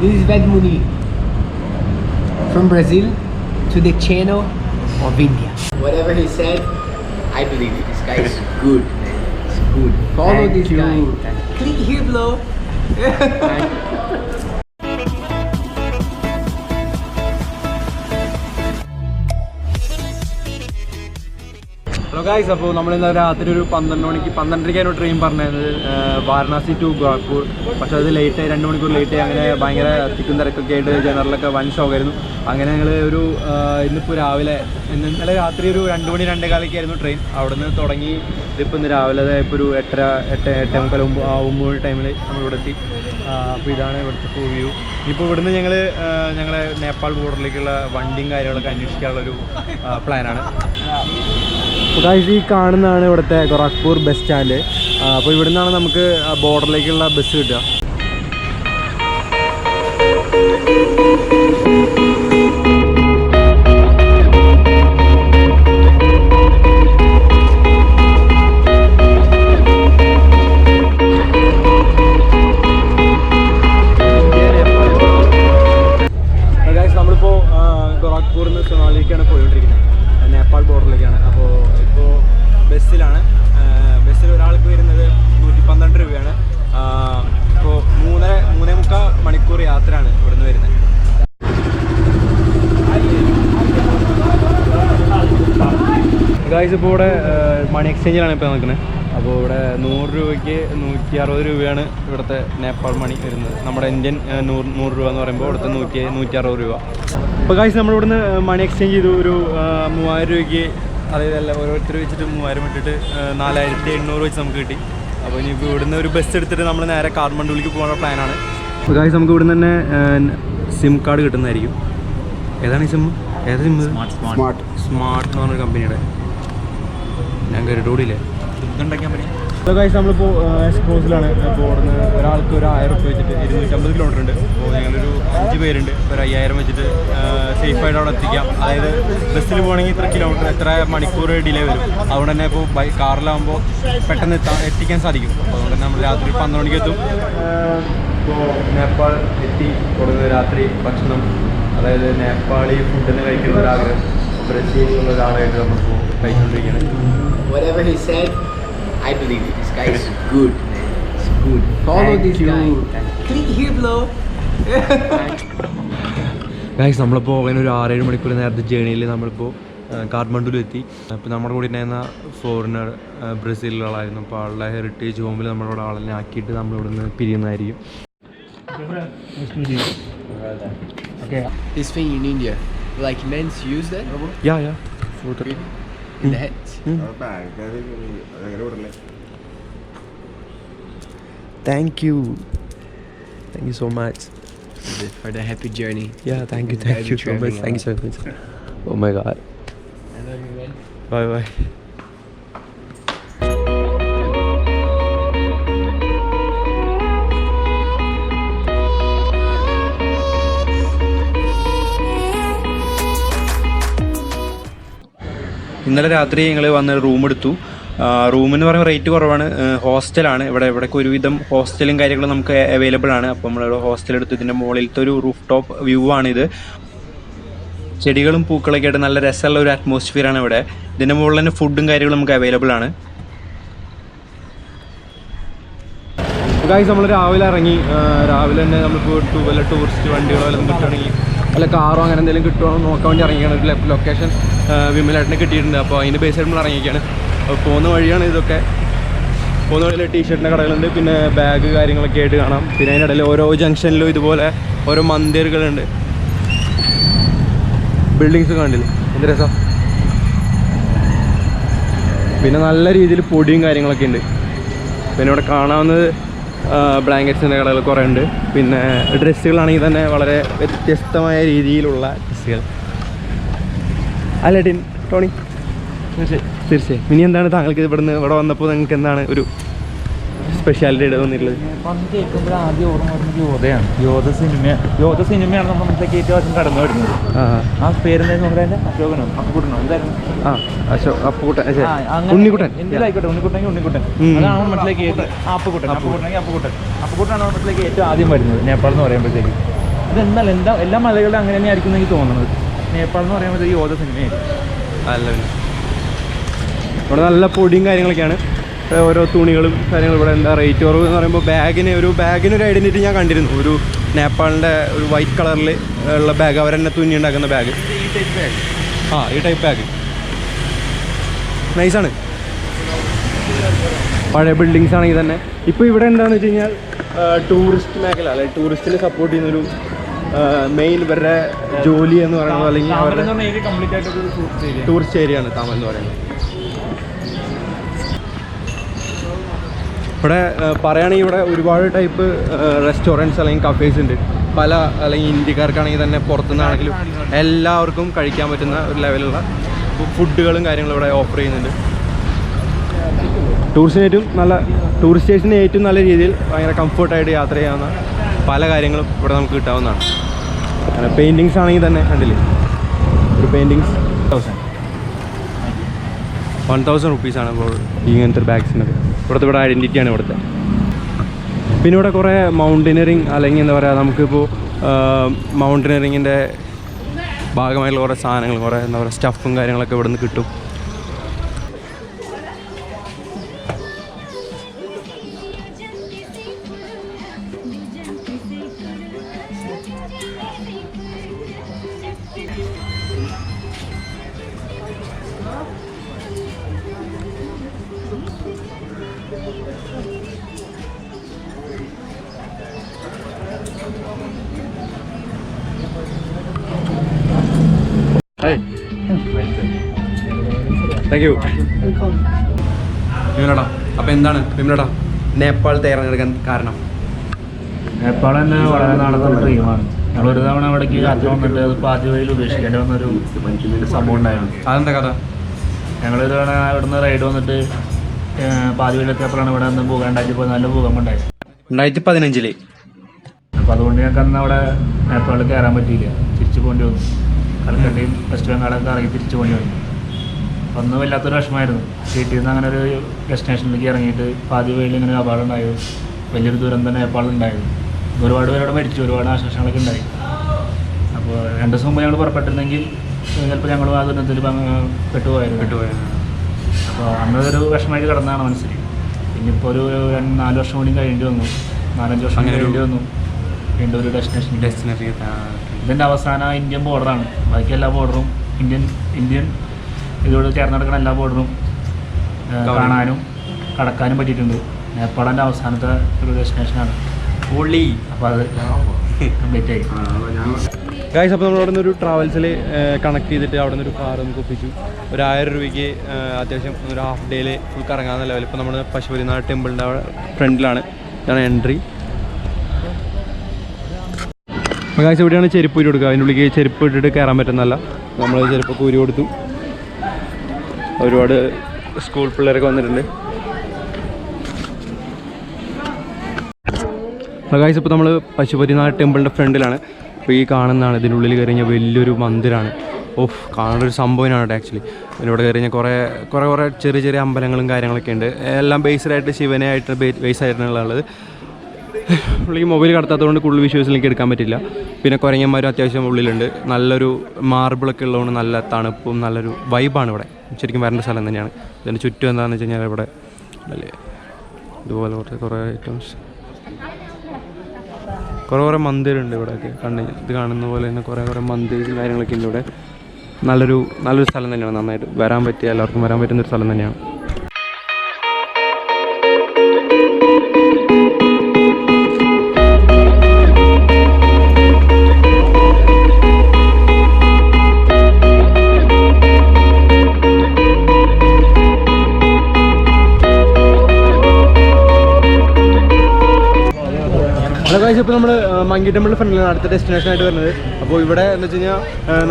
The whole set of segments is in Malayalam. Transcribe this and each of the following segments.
This is Vedmuni from Brazil to the channel of India. Whatever he said, I believe it. This guy is good, man. It's good. Follow this guy. Click here below. Hello guys, അപ്പോൾ നമ്മളിന്ന് രാത്രി ഒരു 12:30 ട്രെയിൻ പറഞ്ഞത് വാരണാസി ടു ഗോരഖ്പൂർ. പക്ഷേ അത് ലേറ്റായി, 2 മണിക്കൂർ ലേറ്റായി. അങ്ങനെ ഭയങ്കര തിക്കും തിരക്കൊക്കെ ആയിട്ട് ജനറലൊക്കെ വൻ ഷോക്കായിരുന്നു. അങ്ങനെ ഞങ്ങൾ ഇന്നിപ്പോൾ രാവിലെ ഇന്നലെ രാത്രി ഒരു 2 മണി 2:15 ആയിരുന്നു ട്രെയിൻ. അവിടെ നിന്ന് തുടങ്ങി ഇതിപ്പോൾ ഇന്ന് രാവിലെ ഇപ്പോൾ ഒരു 8:45 ടൈമിൽ നമ്മളിവിടെ എത്തി. അപ്പോൾ ഇതാണ് ഇവിടുത്തെ ഫുൾ വ്യൂ. ഇപ്പോൾ ഇവിടുന്ന് ഞങ്ങളെ നേപ്പാൾ ബോർഡറിലേക്കുള്ള വണ്ടിയും കാര്യങ്ങളൊക്കെ അന്വേഷിക്കാനുള്ളൊരു പ്ലാനാണ്. ഈ കാണുന്നതാണ് ഇവിടുത്തെ ഗോരഖ്പൂർ ബസ് സ്റ്റാൻഡ്. അപ്പോൾ ഇവിടെ നിന്നാണ് നമുക്ക് ബോർഡറിലേക്കുള്ള ബസ് കിട്ടുക. നമ്മളിപ്പോൾ ഗോരഖ്പൂരിൽ നിന്ന് സൊനാലിലേക്കാണ് പോയിക്കൊണ്ടിരിക്കുന്നത്, നേപ്പാൾ ബോർഡറിലേക്കാണ്. അപ്പോൾ ഇപ്പോൾ ബസ്സിലാണ്. ബസ്സിൽ ഒരാൾക്ക് വരുന്നത് 112 രൂപയാണ്. ഇപ്പോൾ 3.25 മണിക്കൂർ യാത്രയാണ് ഇവിടുന്ന് വരുന്നത്. ഗായ്സ്, ഇപ്പോൾ ഇവിടെ മണി എക്സ്ചേഞ്ചിലാണ് ഇപ്പോൾ നിൽക്കുന്നത്. അപ്പോൾ ഇവിടെ 100 രൂപയ്ക്ക് 160 രൂപയാണ് ഇവിടുത്തെ നേപ്പാൾ മണി വരുന്നത്. നമ്മുടെ ഇന്ത്യൻ 100 രൂപ എന്ന് പറയുമ്പോൾ ഇവിടുത്തെ 160 രൂപ. അപ്പോൾ ഗായ്സ്, നമ്മളിവിടുന്ന് മണി എക്സ്ചേഞ്ച് ചെയ്തു. ഒരു 3000 രൂപയ്ക്ക്, അതായത് ഓരോരുത്തർ വെച്ചിട്ട് 3000 ഇട്ടിട്ട് 4800 വെച്ച് നമുക്ക് കിട്ടി. അപ്പോൾ ഇനിയിപ്പോൾ ഇവിടുന്ന് ഒരു ബസ് എടുത്തിട്ട് നമ്മൾ നേരെ കാഠ്മണ്ഡുവിലേക്ക് പോകാനുള്ള പ്ലാനാണ്. അപ്പോൾ ഗായ്സ്, നമുക്ക് ഇവിടുന്ന് തന്നെ സിം കാർഡ് കിട്ടുന്നതായിരിക്കും. ഏതാണ് ഈ സിം? ഏത് സിം? സ്മാർട്ട് എന്ന് പറഞ്ഞൊരു കമ്പനിയുടെ. ഞാൻ കേട്ടിട്ടൂടിയില്ലേ കമ്പനി. അപ്പോൾ ഗായ്സ്, നമ്മളിപ്പോൾ എക്സ്പ്രോസിലാണ്. അപ്പോൾ ഇവിടുന്ന് ഒരാൾക്ക് ഒരു 1000 രൂപ വെച്ചിട്ട് 250 കിലോമീറ്റർ ഉണ്ട്. അപ്പോൾ ഞങ്ങളൊരു 5 പേരുണ്ട്. ഒരു 5000 വെച്ചിട്ട് സേഫായിട്ട് അവിടെ എത്തിക്കാം. അതായത് ബസ്സിൽ പോകണമെങ്കിൽ ഇത്ര കിലോമീറ്റർ, എത്ര മണിക്കൂർ ഡിലേ വരും. അതുകൊണ്ട് തന്നെ ഇപ്പോൾ കാറിലാകുമ്പോൾ പെട്ടെന്ന് എത്തിക്കാൻ സാധിക്കും. അപ്പോൾ അതുകൊണ്ട് തന്നെ നമ്മൾ രാത്രി 12 മണിക്ക് എത്തും. ഇപ്പോൾ നേപ്പാൾ എത്തി. കൊടുക്കുന്ന രാത്രി ഭക്ഷണം, അതായത് നേപ്പാളി ഫുഡിന് കഴിക്കുന്ന ഒരാഗ്രഹം ബ്രസീലിലുള്ള ഒരാളായിട്ട് നമ്മളിപ്പോൾ കഴിച്ചുകൊണ്ടിരിക്കുകയാണ്. Whatever he said, I believe it. This guy is good, man. It's good. Follow this guy. Click here below. Guys, നമ്മളിപ്പോൾ അങ്ങനെ ഒരു 6-7 മണിക്കൂർ നേരത്തെ ജേണിയിൽ നമ്മളിപ്പോൾ കാഠ്മണ്ഡുവിലെത്തി. അപ്പോൾ നമ്മുടെ കൂടെ ഉണ്ടായിരുന്ന ഫോറിനർ ബ്രസീലിലുള്ളായിരുന്നു. അപ്പോൾ ആളുടെ ഹെറിറ്റേജ് ഹോമിൽ നമ്മളിവിടെ ആളെന്നെ ആക്കിയിട്ട് നമ്മളിവിടെ നിന്ന് പിരിയുന്നതായിരിക്കും. This thing in India, like men's use that? Yeah. In the heads. Thank you so much For the happy journey. Yeah, thank you so much. Thank you so much. Oh my god. I love you, man. Bye. ഇന്നലെ രാത്രി ഞങ്ങൾ വന്ന് റൂം എടുത്തു. റൂമെന്ന് പറയുമ്പോൾ റേറ്റ് കുറവാണ്. ഹോസ്റ്റലാണ്. ഇവിടേക്ക് ഒരുവിധം ഹോസ്റ്റലും കാര്യങ്ങളും നമുക്ക് അവൈലബിൾ ആണ്. അപ്പോൾ നമ്മളിവിടെ ഹോസ്റ്റൽ എടുത്തു. ഇതിൻ്റെ മുകളിലത്തെ ഒരു റൂഫ് ടോപ്പ് വ്യൂ ആണിത്. ചെടികളും പൂക്കളൊക്കെ ആയിട്ട് നല്ല രസമുള്ള ഒരു അറ്റ്മോസ്ഫിയറാണ് ഇവിടെ. ഇതിൻ്റെ മുകളിൽ തന്നെ ഫുഡും കാര്യങ്ങളും നമുക്ക് അവൈലബിൾ ആണ്. ഗായ്സ്, നമ്മൾ രാവിലെ ഇറങ്ങി. രാവിലെ തന്നെ നമ്മളിപ്പോൾ വല്ല ടൂറിസ്റ്റ് വണ്ടികളോ വല്ലതും കിട്ടുകയാണെങ്കിൽ, അല്ല കാറോ അങ്ങനെ എന്തെങ്കിലും കിട്ടുമോ നോക്കാൻ വേണ്ടി ഇറങ്ങിയാണ്. ഒരു ലൊക്കേഷൻ വിമലായിട്ടിന് കിട്ടിയിട്ടുണ്ട്. അപ്പോൾ അതിൻ്റെ ബേസ് ആയിട്ട് നമ്മൾ ഇറങ്ങിയൊക്കെയാണ്. അപ്പോൾ പോകുന്ന വഴിയാണ് ഇതൊക്കെ. പോകുന്ന വഴിയിൽ ടീഷർട്ടിൻ്റെ കടകളുണ്ട്, പിന്നെ ബാഗ് കാര്യങ്ങളൊക്കെ ആയിട്ട് കാണാം. പിന്നെ അതിനിടയിൽ ഓരോ ജംഗ്ഷനിലും ഇതുപോലെ ഓരോ മന്ദിറുകളുണ്ട്. ബിൽഡിങ്സ് കണ്ടില്ലേ, എന്ത് രസം. പിന്നെ നല്ല രീതിയിൽ പൊടിയും കാര്യങ്ങളൊക്കെ ഉണ്ട്. പിന്നെ ഇവിടെ കാണാവുന്നത് ബ്ലാങ്കറ്റ്സിൻ്റെ കടകൾ കുറേ ഉണ്ട്. പിന്നെ ഡ്രസ്സുകളാണെങ്കിൽ തന്നെ വളരെ വ്യത്യസ്തമായ രീതിയിലുള്ള ഡ്രസ്സുകൾ. അല്ലേ ടോണി? തീർച്ചയായും. ഇനി എന്താണ് താങ്കൾക്ക് ഇവിടെ വന്നപ്പോൾ നിങ്ങൾക്ക് എന്താണ് ഒരു സ്പെഷ്യാലിറ്റി തോന്നിയിട്ടുള്ളത്? കേൾക്കുമ്പോൾ ആദ്യം ഓർമ്മ വരുന്നത് യോധയാണ്. യോധ സിനിമയാണ് നമ്മുടെ മനസ്സിലേക്ക് ഏറ്റവും ആദ്യം കടന്നു വരുന്നത്. ആ പേരെന്തായിരുന്നു നമ്മുടെ? അശോകനോ അപ്പുക്കുട്ടനോ എന്തായിരുന്നു? ഉണ്ണിക്കുട്ടൻ. എന്തിലായിക്കോട്ടെ, ഉണ്ണിക്കുട്ടനെങ്കിൽ ഉണ്ണിക്കുട്ടൻ. അതാണ് മനസ്സിലേക്ക് അപ്പുക്കുട്ടനാണ് നമ്മുടെ മനസ്സിലേക്ക് ഏറ്റവും ആദ്യം വരുന്നത് നേപ്പാൾ എന്ന് പറയുമ്പോഴത്തേക്ക്. ഇതെന്തല്ല എല്ലാ മലകളും അങ്ങനെ തന്നെ ആയിരിക്കും എനിക്ക് തോന്നുന്നത്. നേപ്പാൾ എന്ന് പറയുമ്പോൾ ഈ യോധ സിനിമയായിരിക്കും. അല്ല, ഇവിടെ നല്ല പൊടിയും കാര്യങ്ങളൊക്കെയാണ്. ഓരോ തുണികളും കാര്യങ്ങളും ഇവിടെ എന്താ റേറ്റ് കുറവ് എന്ന് പറയുമ്പോൾ ബാഗിനൊരു ഐഡൻറ്റിറ്റി ഞാൻ കണ്ടിരുന്നു. ഒരു നേപ്പാളിൻ്റെ ഒരു വൈറ്റ് കളറിൽ ഉള്ള ബാഗ്, അവരെന്നെ തുന്നി ഉണ്ടാക്കുന്ന ബാഗ്. ഈ ടൈപ്പ് ബാഗ് നൈസാണ്. പഴയ ബിൽഡിങ്സ് ആണെങ്കിൽ തന്നെ ഇപ്പോൾ ഇവിടെ എന്താണെന്ന് വെച്ച് കഴിഞ്ഞാൽ ടൂറിസ്റ്റ് മേഖല, അല്ലെങ്കിൽ ടൂറിസ്റ്റിനെ സപ്പോർട്ട് ചെയ്യുന്നൊരു മെയിൻ ഇവരുടെ ജോലി എന്ന് പറയുന്നത്, അല്ലെങ്കിൽ അവരുടെ ടൂറിസ്റ്റ് ഏരിയ ആണ് താമൽ എന്ന് പറയുന്നത്. ഇവിടെ പറയുകയാണെങ്കിൽ ഇവിടെ ഒരുപാട് ടൈപ്പ് റെസ്റ്റോറൻറ്റ്സ് അല്ലെങ്കിൽ കഫേസ് ഉണ്ട്. അല്ലെങ്കിൽ ഇന്ത്യക്കാർക്കാണെങ്കിൽ തന്നെ പുറത്തുനിന്നാണെങ്കിലും എല്ലാവർക്കും കഴിക്കാൻ പറ്റുന്ന ഒരു ലെവലുള്ള ഫുഡുകളും കാര്യങ്ങളും ഇവിടെ ഓഫർ ചെയ്യുന്നുണ്ട്. ടൂറിസ്റ്റേഴ്സിന് ഏറ്റവും നല്ല രീതിയിൽ ഭയങ്കര കംഫർട്ടായിട്ട് യാത്ര ചെയ്യാവുന്ന പല കാര്യങ്ങളും ഇവിടെ നമുക്ക് കിട്ടാവുന്നതാണ്. അങ്ങനെ പെയിൻറ്റിങ്സ് ആണെങ്കിൽ തന്നെ കണ്ടില്ലേ, ഒരു പെയിൻറ്റിങ്സ് 1000 റുപ്പീസാണ് ഇപ്പോൾ ഇങ്ങനത്തെ ബാഗ്സിനൊക്കെ. ഇവിടെ ഐഡൻറ്റിറ്റിയാണ് ഇവിടുത്തെ. പിന്നെ ഇവിടെ കുറേ മൗണ്ടനറിങ്, അല്ലെങ്കിൽ എന്താ പറയുക, നമുക്കിപ്പോൾ മൗണ്ടനറിങ്ങിൻ്റെ ഭാഗമായിട്ടുള്ള കുറേ സാധനങ്ങൾ, കുറേ എന്താ പറയുക സ്റ്റഫും കാര്യങ്ങളൊക്കെ ഇവിടെ നിന്ന് കിട്ടും. താങ്ക് യു വിമലടാ. അപ്പോൾ എന്താണ് വിമലടാ നേപ്പാൾ തിരഞ്ഞെടുക്കാൻ കാരണം? നേപ്പാൾ തന്നെ വളരെ നാളത്തെ ഡ്രീമാണ്. ഞങ്ങളൊരു തവണ അവിടേക്ക് യാത്ര വന്നിട്ട് അത് പാതി വഴിയിൽ ഉപേക്ഷിക്കേണ്ടി വന്നൊരു സംഭവം ഉണ്ടായിരുന്നു. അതെന്താ കഥ? ഞങ്ങളൊരു തവണ ഇവിടുന്ന് റൈഡ് വന്നിട്ട് പാതി വഴിയിലെത്തിയപ്പോഴാണ് ഇവിടെ നിന്ന് പോകാൻ 2014 ഭൂകമ്പം ഉണ്ടായത്. 2015 അപ്പോൾ അതുകൊണ്ട് ഞങ്ങൾക്ക് അന്ന് അവിടെ നേപ്പാളിൽ കയറാൻ പറ്റിയില്ല, തിരിച്ചു പോകേണ്ടി വന്നു. കൽക്കട്ടയും വെസ്റ്റ് ബംഗാളൊക്കെ ഇറങ്ങി തിരിച്ചു പോകേണ്ടി വന്നു. അപ്പോൾ അന്ന് വല്ലാത്തൊരു വിഷമമായിരുന്നു. വീട്ടിൽ നിന്ന് അങ്ങനെ ഒരു ഡെസ്റ്റിനേഷനിലേക്ക് ഇറങ്ങിയിട്ട് പാതി വഴിയിൽ ഇങ്ങനെ അപകടം ഉണ്ടായത്, വലിയൊരു ദുരന്തം നേപ്പാളിൽ ഉണ്ടായിരുന്നു. ഒരുപാട് പേരോട് മരിച്ചു, ഒരുപാട് നാശനഷ്ടങ്ങളൊക്കെ ഉണ്ടായി. അപ്പോൾ 2 ദിവസം മുമ്പ് ഞങ്ങൾ പുറപ്പെട്ടിരുന്നെങ്കിൽ ചിലപ്പോൾ ഞങ്ങൾ ആ ദുരന്തത്തിൽ പെട്ടുപോയായിരുന്നു. അപ്പോൾ അന്നതൊരു വിഷമമായിട്ട് കിടന്നതാണ് മനസ്സിൽ. പിന്നിപ്പോൾ ഒരു 4 വർഷം കൂടി കഴിയേണ്ടി വന്നു, 4-5 വർഷം കഴിയേണ്ടി വന്നു വീണ്ടും ഒരു ഡെസ്റ്റിനേഷൻ. ഇതിൻ്റെ അവസാനം ഇന്ത്യൻ ബോർഡറാണ്. ബാക്കി എല്ലാ ബോർഡറും ഇന്ത്യൻ ഇതോട് ചേർന്ന് നടക്കുന്ന എല്ലാ ബോർഡറും കാണാനും കടക്കാനും പറ്റിയിട്ടുണ്ട്. നേപ്പാളിൻ്റെ അവസാനത്തെ ഒരു ഡെസ്റ്റിനേഷനാണ്. അപ്പോൾ അത് കംപ്ലീറ്റ് ആയി. ഗൈസ്, അപ്പോൾ നമ്മൾ അവിടെ നിന്ന് ഒരു ട്രാവൽസിൽ കണക്ട് ചെയ്തിട്ട് അവിടെ നിന്നൊരു കാർ നമുക്ക് ഒപ്പിച്ചു. ഒരു 1000 രൂപയ്ക്ക് അത്യാവശ്യം ഒരു ഹാഫ് ഡേയിൽ ഫുൾ കറങ്ങാവുന്ന ലെവൽ. ഇപ്പോൾ നമ്മൾ പശുപതിനാഥ് ടെമ്പിളിൻ്റെ അവിടെ ഫ്രണ്ടിലാണ്, ഇതാണ് എൻട്രി. ഗൈസ്, ഇവിടെയാണ് ചെരുപ്പ് ഊരി കൊടുക്കുക. അതിൻ്റെ ഉള്ളിലേക്ക് ചെരുപ്പ് ഇട്ടിട്ട് കയറാൻ പറ്റുന്നതല്ല. നമ്മൾ ചെരുപ്പൊക്കെ ഊരി കൊടുത്തു. ഒരുപാട് സ്കൂൾ പിള്ളേരൊക്കെ വന്നിട്ടുണ്ട്. ഗൈസ്, ഇപ്പോൾ നമ്മൾ പശുപതിനാഥ് ടെമ്പിളിൻ്റെ ഫ്രണ്ടിലാണ്. അപ്പോൾ ഈ കാണുന്നതാണ്, ഇതിൻ്റെ ഉള്ളിൽ കയറി കഴിഞ്ഞാൽ വലിയൊരു മന്ദിരമാണ്. കാണാനൊരു സംഭവമാണ് ആക്ച്വലി. പിന്നെ ഇവിടെ കയറി കഴിഞ്ഞാൽ കുറേ ചെറിയ ചെറിയ അമ്പലങ്ങളും കാര്യങ്ങളൊക്കെ ഉണ്ട്. എല്ലാം ബേസ്ഡായിട്ട് ശിവനെ ആയിട്ട് ബേസ് ആയിട്ടുള്ളത്. ഉള്ളിൽ മൊബൈൽ കടത്താത്തതുകൊണ്ട് കൂടുതൽ വിഷ്വൽസ് എനിക്ക് എടുക്കാൻ പറ്റില്ല. പിന്നെ കുരങ്ങന്മാരും അത്യാവശ്യം ഉള്ളിലുണ്ട്. നല്ലൊരു മാർബിളൊക്കെ ഉള്ളതുകൊണ്ട് നല്ല തണുപ്പും നല്ലൊരു വൈബാണ് ഇവിടെ. ശരിക്കും വരേണ്ട സ്ഥലം തന്നെയാണ്. ഇതിന് ചുറ്റും എന്താണെന്ന് വെച്ച് കഴിഞ്ഞാൽ ഇവിടെ അല്ലേ ഇതുപോലെ കുറേ ഐറ്റംസ്, കുറേ മന്ദിരമുണ്ട് ഇവിടെയൊക്കെ. ഇത് കാണുന്ന പോലെ തന്നെ കുറേ മന്ദിരും കാര്യങ്ങളൊക്കെ ഉണ്ട് ഇവിടെ. നല്ലൊരു സ്ഥലം തന്നെയാണ്. നന്നായിട്ട് വരാൻ പറ്റിയ എല്ലാവർക്കും വരാൻ പറ്റുന്നൊരു സ്ഥലം തന്നെയാണ്. ഇപ്പോൾ നമ്മൾ മങ്കി ടെമ്പിളിൻ്റെ ഫ്രണ്ടിലാണ് അടുത്ത ഡെസ്റ്റിനേഷനായിട്ട് വരുന്നത്. അപ്പോൾ ഇവിടെ എന്ന് വെച്ച് കഴിഞ്ഞാൽ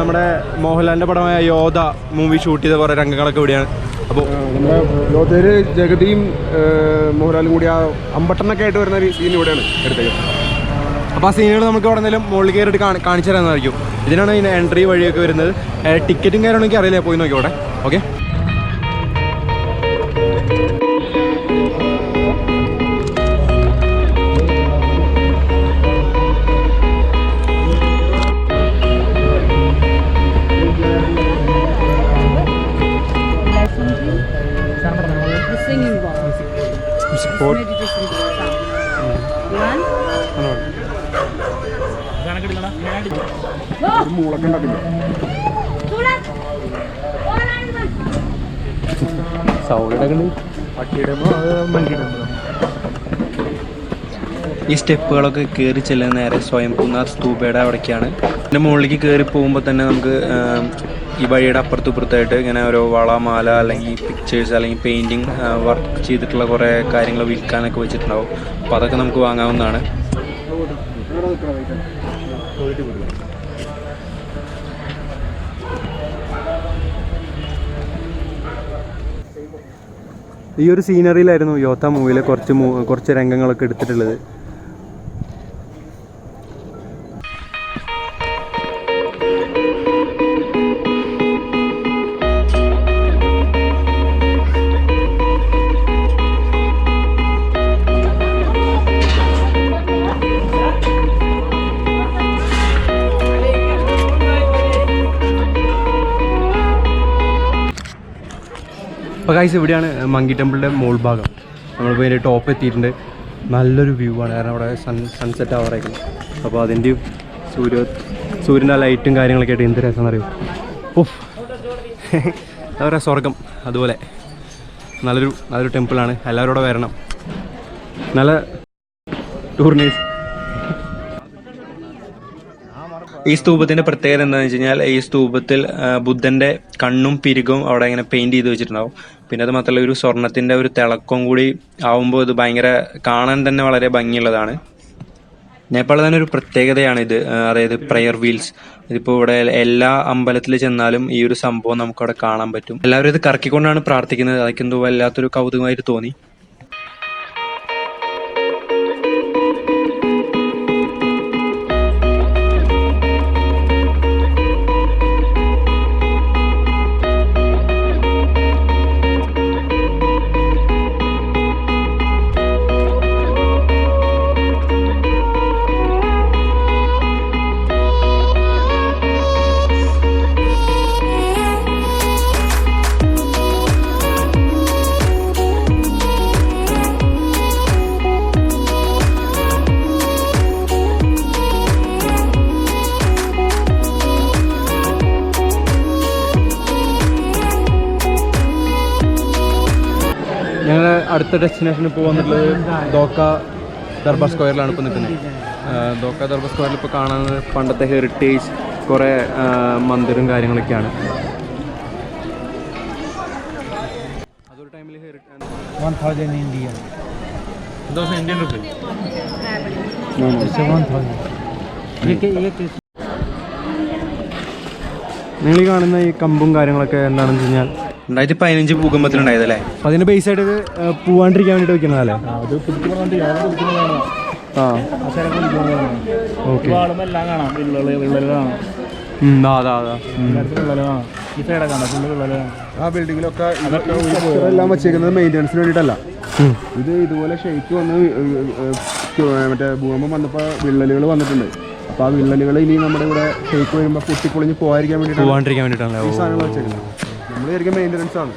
നമ്മുടെ മോഹൻലാലിൻ്റെ പടമായ യോധ മൂവി ഷൂട്ട് ചെയ്ത കുറേ രംഗങ്ങളൊക്കെ ഇവിടെയാണ്. അപ്പോൾ നമ്മുടെ യോധയിൽ ജഗതിയും മോഹൻലാലും കൂടി ആ അമ്പട്ടനൊക്കെ ആയിട്ട് വരുന്ന ഒരു സീൻ ഇവിടെയാണ് എടുത്തത്. അപ്പോൾ ആ സീനുകൾ നമുക്ക് അവിടെ നിന്നും മുകളിൽ കയറിയിട്ട് കാണിച്ചു തരാമെന്നായിരിക്കും. ഇതിനാണ് ഇതിൻ്റെ എൻട്രി വഴിയൊക്കെ വരുന്നത്. ടിക്കറ്റും കാര്യമാണോ എനിക്ക് അറിയില്ല, പോയി നോക്കി അവിടെ. ഓക്കെ, ഈ സ്റ്റെപ്പുകളൊക്കെ കയറി ചെല്ലുന്ന നേരെ സ്വയംഭൂനാഥ് സ്തൂപയുടെ അവിടേക്കാണ്. ഇതിൻ്റെ മുകളിലേക്ക് കയറി പോകുമ്പോൾ തന്നെ നമുക്ക് ഈ വഴിയുടെ അപ്പുറത്തും ഇപ്പുറത്തായിട്ട് ഇങ്ങനെ ഓരോ വള മാല അല്ലെങ്കിൽ പിക്ചേഴ്സ് അല്ലെങ്കിൽ പെയിൻറ്റിങ് വർക്ക് ചെയ്തിട്ടുള്ള കുറേ കാര്യങ്ങൾ വിൽക്കാനൊക്കെ വെച്ചിട്ടുണ്ടാവും. അപ്പോൾ അതൊക്കെ നമുക്ക് വാങ്ങാവുന്നതാണ്. ഈ ഒരു സീനറിയിലായിരുന്നു യോദ്ധ മൂവിയിലെ കുറച്ച് രംഗങ്ങളൊക്കെ എടുത്തിട്ടുള്ളത്. അപ്പോൾ ഗൈസ് ഇവിടെയാണ് മങ്കി ടെമ്പിളിൻ്റെ മോൾ ഭാഗം. നമ്മളിപ്പോൾ ഇതിൻ്റെ ടോപ്പ് എത്തിയിട്ടുണ്ട്. നല്ലൊരു വ്യൂ ആണ്, കാരണം അവിടെ സൺസെറ്റ് ആവാറായിരിക്കും. അപ്പോൾ അതിൻ്റെയും സൂര്യൻ്റെ ലൈറ്റും കാര്യങ്ങളൊക്കെ ആയിട്ട് എന്ത് രസം അറിയും. ഓഹ് എന്താ പറയുക, സ്വർഗം. അതുപോലെ നല്ലൊരു ടെമ്പിളാണ്. എല്ലാവരും കൂടെ വരണം. നല്ല ടൂറിനേഴ്സ്. ഈ സ്തൂപത്തിൻ്റെ പ്രത്യേകത എന്താണെന്ന് വെച്ച് കഴിഞ്ഞാൽ ഈ സ്തൂപത്തിൽ ബുദ്ധൻ്റെ കണ്ണും പിരികും അവിടെ ഇങ്ങനെ പെയിൻറ്റ് ചെയ്ത് വെച്ചിട്ടുണ്ടാവും. പിന്നെ അത് മാത്രമല്ല ഒരു സ്വർണത്തിൻ്റെ ഒരു തിളക്കം കൂടി ആവുമ്പോൾ ഇത് ഭയങ്കര കാണാൻ തന്നെ വളരെ ഭംഗിയുള്ളതാണ്. നേപ്പാളിൽ തന്നെ ഒരു പ്രത്യേകതയാണ് ഇത്, അതായത് പ്രയർ വീൽസ്. ഇതിപ്പോൾ ഇവിടെ എല്ലാ അമ്പലത്തിൽ ചെന്നാലും ഈ ഒരു സംഭവം നമുക്കവിടെ കാണാൻ പറ്റും. എല്ലാവരും ഇത് കറക്കിക്കൊണ്ടാണ് പ്രാർത്ഥിക്കുന്നത്. അതൊക്കെ എന്തോ വല്ലാത്തൊരു കൗതുകമായിട്ട് തോന്നി. ഞങ്ങൾ അടുത്ത ഡെസ്റ്റിനേഷനിൽ ഇപ്പോൾ വന്നിട്ടുള്ളത് ദോക്ക ദർബാർ സ്ക്വയറിലാണ് ഇപ്പോൾ നിൽക്കുന്നത്. ദോക്ക ദർബാർ സ്ക്വയറിൽ ഇപ്പോൾ കാണുന്നത് പണ്ടത്തെ ഹെറിറ്റേജ് കുറേ മന്ദിറും കാര്യങ്ങളൊക്കെയാണ്. അതൊരു ടൈമിൽ 1000 Indian. Indian rupee. It's 1000. നിങ്ങൾ ഈ കാണുന്ന ഈ കമ്പും കാര്യങ്ങളൊക്കെ എന്താണെന്ന് വെച്ച് കഴിഞ്ഞാൽ 2015 ഭൂകമ്പത്തിലുണ്ടായതല്ലേ. അപ്പോൾ അതിന് ബേസ് ആയിട്ട് ഇത് പോവാണ്ടിരിക്കാൻ വേണ്ടിയിട്ട് വെക്കുന്നതല്ലേ. ഓക്കെ. ആ ബിൽഡിങ്ങിലൊക്കെ എല്ലാം വെച്ചേക്കുന്നത് മെയിൻ്റെനൻസിന് വേണ്ടിയിട്ടല്ല. ഇത് ഇതുപോലെ ഷെയ്ക്ക് വന്ന് മറ്റേ ഭൂകമ്പം വന്നപ്പോൾ വിള്ളലുകൾ വന്നിട്ടുണ്ട്. അപ്പോൾ ആ വിള്ളലുകൾ ഇനി നമ്മുടെ ഇവിടെ ഷെയ്ക്ക് വരുമ്പോൾ പൊട്ടിപ്പൊളിഞ്ഞ് പോകാതിരിക്കാൻ വേണ്ടിയിട്ടാണ് ഈ സാധനങ്ങൾ വെച്ചേക്കുന്നത്. നമ്മൾ ശരിക്കും മെയിൻ്റെനൻസ് ആണ്.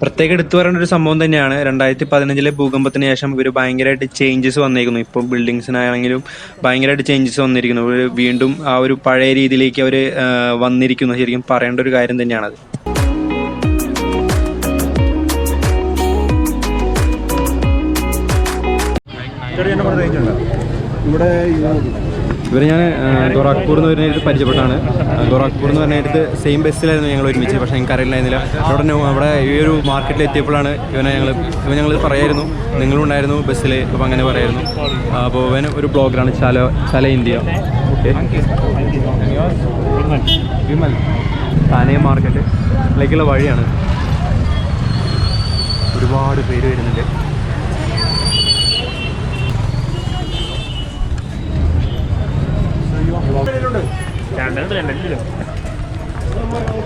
പ്രത്യേകം എടുത്തു പറയേണ്ട ഒരു സംഭവം തന്നെയാണ് 2015 ഭൂകമ്പത്തിന് ശേഷം ഇവർ ഭയങ്കരമായിട്ട് ചേഞ്ചസ് വന്നിരിക്കുന്നു. ഇപ്പോൾ ബിൽഡിങ്സിനാണെങ്കിലും ഭയങ്കരമായിട്ട് ചേഞ്ചസ് വന്നിരിക്കുന്നു. വീണ്ടും ആ ഒരു പഴയ രീതിയിലേക്ക് അവർ വന്നിരിക്കുന്നു. ശരിക്കും പറയേണ്ട ഒരു കാര്യം തന്നെയാണത്. ഇവരെ ഞാൻ ഗോരഖ്പൂർ എന്ന് പറഞ്ഞിട്ട് പരിചയപ്പെട്ടാണ്. ഗോരഖ്പൂർ എന്ന് പറഞ്ഞിട്ട് സെയിം ബസ്സിലായിരുന്നു ഞങ്ങൾ ഒരുമിച്ച്. പക്ഷേ എനിക്ക് അറിയില്ലായിരുന്നില്ല. അവിടെ ഈ ഒരു മാർക്കറ്റിൽ എത്തിയപ്പോഴാണ് ഇവൻ ഞങ്ങൾ പറയായിരുന്നു നിങ്ങളും ഉണ്ടായിരുന്നു ബസ്സിൽ. അപ്പോൾ അങ്ങനെ പറയായിരുന്നു. അപ്പോൾ ഇവൻ ഒരു ബ്ലോഗറാണ്, ചല ഇന്ത്യ. ഓക്കെ, വിമൽ താനെ മാർക്കറ്റിലേക്കുള്ള വഴിയാണ്. ഒരുപാട് പേര് വരുന്നുണ്ട്.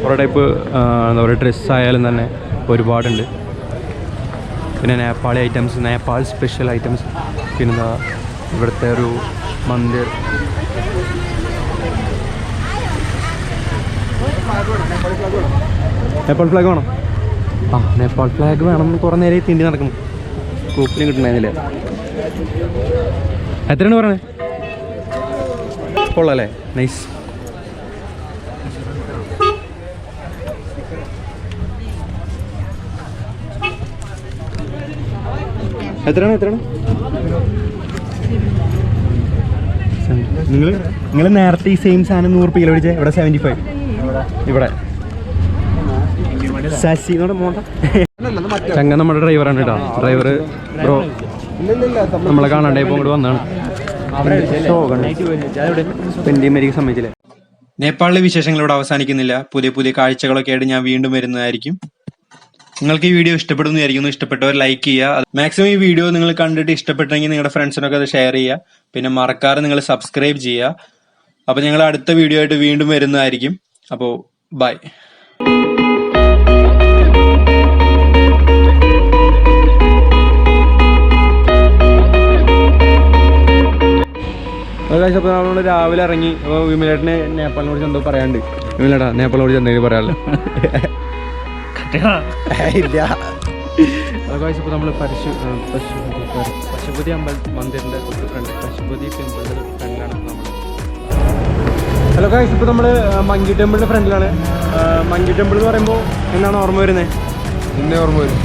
കുറേ ടൈപ്പ് എന്താ പറയുക ഡ്രസ്സായാലും തന്നെ ഒരുപാടുണ്ട്. പിന്നെ Nepali items, Nepal special items, പിന്നെന്താ ഇവിടുത്തെ ഒരു മന്ദിർ. നേപ്പാൾ ഫ്ലാഗ് വേണം. ആ നേപ്പാൾ ഫ്ലാഗ് വേണം. കുറേ നേരം തിണ്ടി നടക്കുന്നു. കൂപ്പിലും കിട്ടണേന്നില്ല. എത്രയാണ് പറയണേ? കൊള്ളാല്ലേ? നൈസ്. എത്രയാണ്? നിങ്ങൾ നേരത്തെ ഈ സെയിം സാധനം 100 രൂപ മേടിച്ചേ. ഇവിടെ 75. ഇവിടെ ശശി ചങ്ങ നമ്മുടെ ഡ്രൈവറാണ് കേട്ടോ. ഡ്രൈവർ ബ്രോ നമ്മളെ കാണാണ്ടേ ഇപ്പോൾ ഇങ്ങോട്ട് വന്നതാണ്. സമ്മതിച്ചില്ലേ? നേപ്പാളിലെ വിശേഷങ്ങൾ ഇവിടെ അവസാനിക്കുന്നില്ല. പുതിയ പുതിയ കാഴ്ചകളൊക്കെ ആയിട്ട് ഞാൻ വീണ്ടും വരുന്നതായിരിക്കും. നിങ്ങൾക്ക് ഈ വീഡിയോ ഇഷ്ടപ്പെടുന്നു വിചാരിക്കുന്നു. ഇഷ്ടപ്പെട്ടവർ ലൈക്ക് ചെയ്യുക. മാക്സിമം ഈ വീഡിയോ നിങ്ങൾ കണ്ടിട്ട് ഇഷ്ടപ്പെട്ടെങ്കിൽ നിങ്ങളുടെ ഫ്രണ്ട്സിനൊക്കെ അത് ഷെയർ ചെയ്യുക. പിന്നെ മറക്കാതെ നിങ്ങൾ സബ്സ്ക്രൈബ് ചെയ്യുക. അപ്പോൾ ഞങ്ങൾ അടുത്ത വീഡിയോ ആയിട്ട് വീണ്ടും വരുന്നതായിരിക്കും. അപ്പോൾ ബൈ. അപ്പോൾ നമ്മൾ രാവിലെ ഇറങ്ങി. അപ്പോൾ വിമലേട്ടന് നേപ്പാളിനോട് എന്തോ പറയാണ്ട്. വിമലേട്ടാ നേപ്പാളിനോട് എന്തെങ്കിലും പറയാമല്ലോ? ഇല്ല. അപ്പോൾ നമ്മൾ പശുപതി മന്ദിറിൻ്റെ ഫ്രണ്ട്, പശുപതി ടെമ്പിളിൻ്റെ ഫ്രണ്ടിലാണ് നമ്മൾ. ഹലോ ഗായ്സ്, ഇപ്പോൾ നമ്മൾ മങ്കി ടെമ്പിളിൻ്റെ ഫ്രണ്ടിലാണ്. മങ്കി ടെമ്പിൾ എന്ന് പറയുമ്പോൾ എന്താണ് ഓർമ്മ വരുന്നത്? ഓർമ്മ വരും.